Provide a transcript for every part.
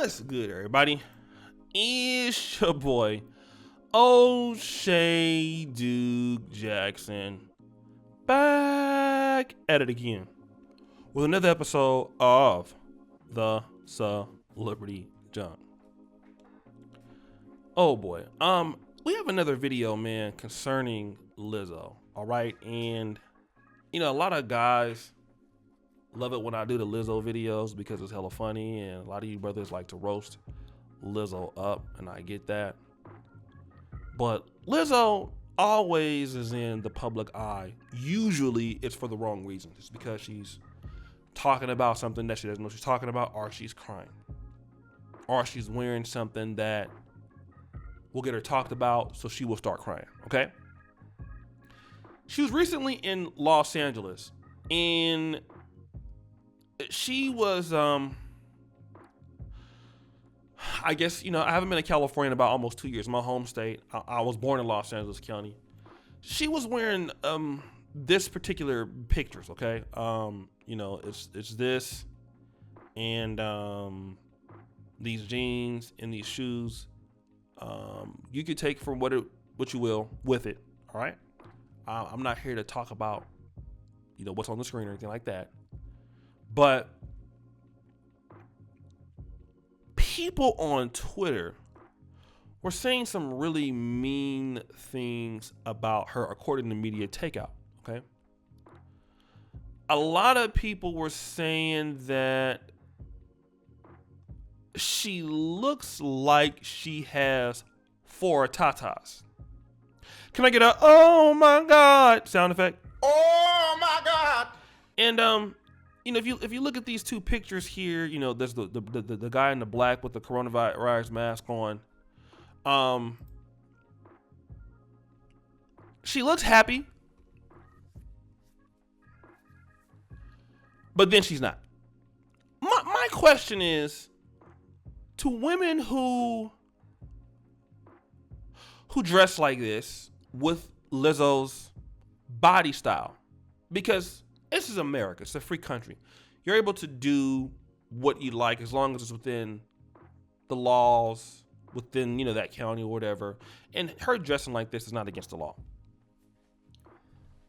What's good, everybody? It's your boy, O'Shea Duke Jackson, back at it again with another episode of the Celebrity Junk. Oh boy, we have another video, man, concerning Lizzo. All right, and a lot of guys love it when I do the Lizzo videos because it's hella funny, and a lot of you brothers like to roast Lizzo up, and I get that. But Lizzo always is in the public eye. Usually it's for the wrong reasons. It's because she's talking about something that she doesn't know she's talking about, or she's crying, or she's wearing something that will get her talked about, so she will start crying, okay? She was recently in Los Angeles, and she was, I guess, I haven't been to California in about almost 2 years. My home state. I was born in Los Angeles County. She was wearing this particular pictures, okay? It's this and these jeans and these shoes. You could take from what you will with it, all right? I'm not here to talk about, what's on the screen or anything like that. But people on Twitter were saying some really mean things about her, according to Media Takeout, okay? A lot of people were saying that she looks like she has 4 tatas. Can I get a "oh my God" sound effect? Oh my God. And if you look at these two pictures here, there's the guy in the black with the coronavirus mask on. She looks happy, but then she's not. My question is, to women who dress like this with Lizzo's body style, because this is America. It's a free country. You're able to do what you like as long as it's within the laws, within, that county or whatever. And her dressing like this is not against the law.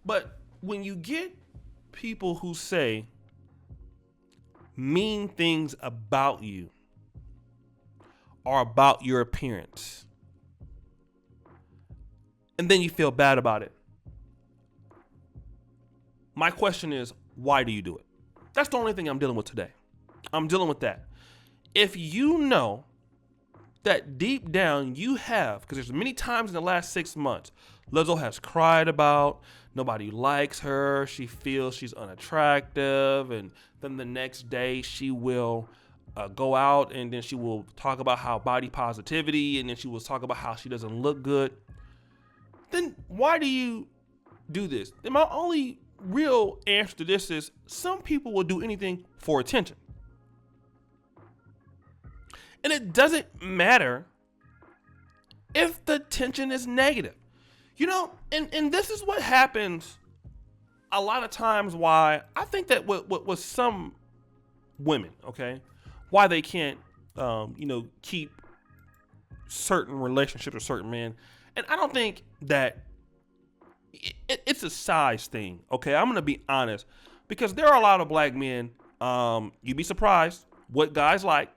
But when you get people who say mean things about you or about your appearance, and then you feel bad about it, my question is, why do you do it? That's the only thing I'm dealing with today. I'm dealing with that. If you know that deep down you have, because there's many times in the last 6 months, Lizzo has cried about nobody likes her, she feels she's unattractive, and then the next day she will go out and then she will talk about how body positivity, and then she will talk about how she doesn't look good. Then why do you do this? And my only real answer to this is, some people will do anything for attention. And it doesn't matter if the attention is negative. And this is what happens a lot of times, why I think that with some women, okay, why they can't, keep certain relationships with certain men. And I don't think that it's a size thing, okay? I'm going to be honest, because there are a lot of black men, you'd be surprised what guys like,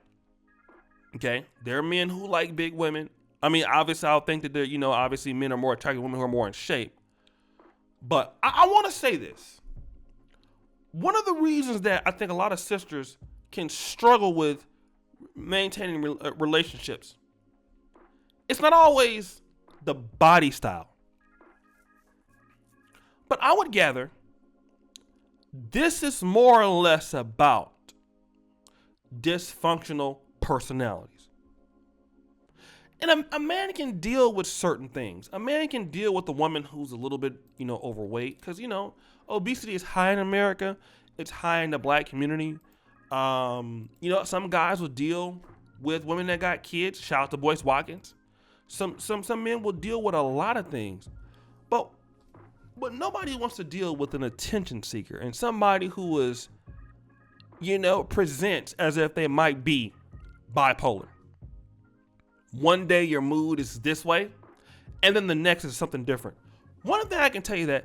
okay? There are men who like big women. I mean, obviously, I'll think that obviously men are more attractive, women who are more in shape. But I want to say this. One of the reasons that I think a lot of sisters can struggle with maintaining relationships, it's not always the body style. But I would gather this is more or less about dysfunctional personalities. And a man can deal with certain things. A man can deal with a woman who's a little bit, overweight. Because, obesity is high in America. It's high in the black community. Some guys will deal with women that got kids. Shout out to Boyce Watkins. Some men will deal with a lot of things. But nobody wants to deal with an attention seeker and somebody who is, presents as if they might be bipolar. One day your mood is this way, and then the next is something different. One thing I can tell you that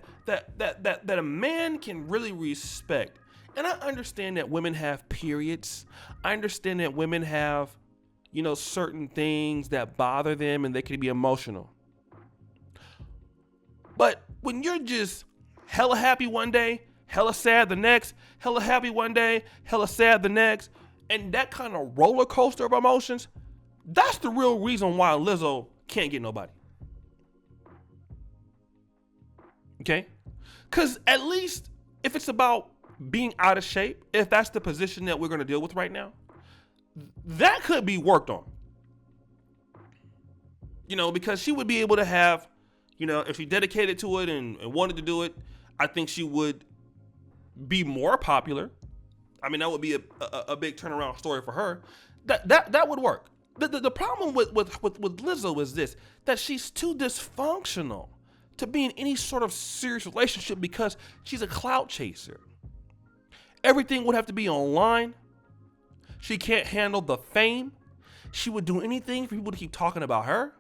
a man can really respect, and I understand that women have periods. I understand that women have, certain things that bother them and they can be emotional. But when you're just hella happy one day, hella sad the next, hella happy one day, hella sad the next, and that kind of roller coaster of emotions, that's the real reason why Lizzo can't get nobody. Okay? Because at least if it's about being out of shape, if that's the position that we're going to deal with right now, that could be worked on. Because she would be able to have, if she dedicated to it and wanted to do it, I think she would be more popular. I mean, that would be a big turnaround story for her. That would work. The problem with Lizzo is this, that she's too dysfunctional to be in any sort of serious relationship because she's a clout chaser. Everything would have to be online. She can't handle the fame. She would do anything for people to keep talking about her.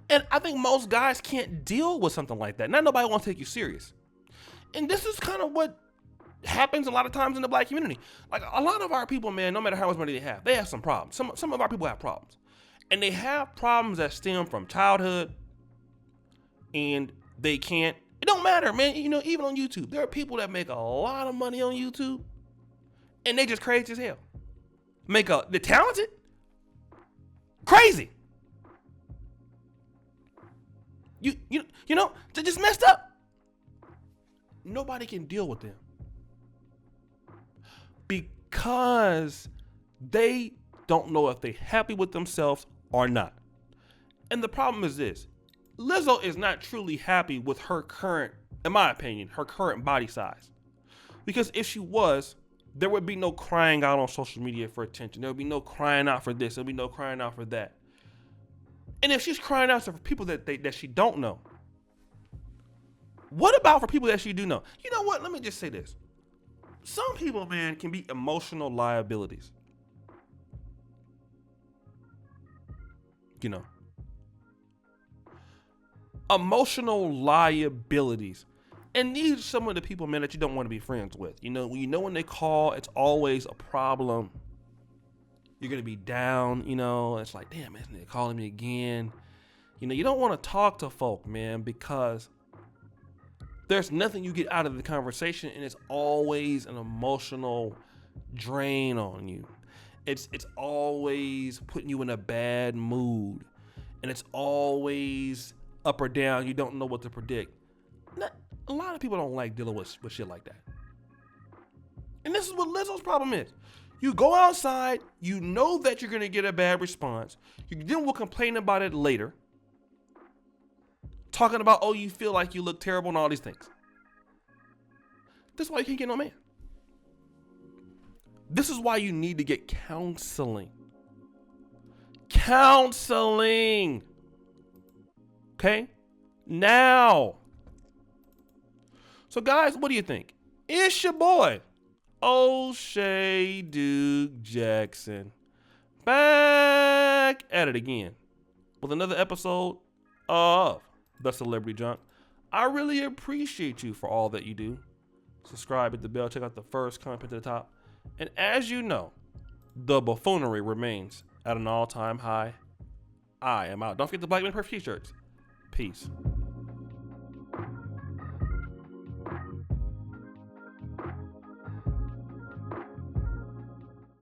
And I think most guys can't deal with something like that. Not nobody wants to take you serious. And this is kind of what happens a lot of times in the black community. Like a lot of our people, man, no matter how much money they have some problems. Some of our people have problems. And they have problems that stem from childhood, and they can't. It don't matter, man. Even on YouTube, there are people that make a lot of money on YouTube, and they just crazy as hell. They're talented, crazy. They're just messed up. Nobody can deal with them because they don't know if they're happy with themselves or not. And the problem is this. Lizzo is not truly happy with her current, in my opinion, her current body size. Because if she was, there would be no crying out on social media for attention. There would be no crying out for this. There would be no crying out for that. And if she's crying out for people that she don't know, what about for people that she do know? You know what? Let me just say this. Some people, man, can be emotional liabilities. Emotional liabilities. And these are some of the people, man, that you don't want to be friends with. When they call, it's always a problem. You're going to be down, it's like, damn, isn't it calling me again? You don't want to talk to folk, man, because there's nothing you get out of the conversation, and it's always an emotional drain on you. It's always putting you in a bad mood, and it's always up or down. You don't know what to predict. A lot of people don't like dealing with shit like that. And this is what Lizzo's problem is. You go outside, you know that you're going to get a bad response. You then will complain about it later. Talking about, oh, you feel like you look terrible and all these things. This is why you can't get no man. This is why you need to get counseling. Counseling. Okay? Now. So guys, what do you think? It's your boy, O'Shea Duke Jackson, back at it again with another episode of The Celebrity Junk. I really appreciate you for all that you do. Subscribe, hit the bell, check out the first comment to the top. And as you know, the buffoonery remains at an all-time high. I am out. Don't forget the Black Men Perfect t-shirts. Peace.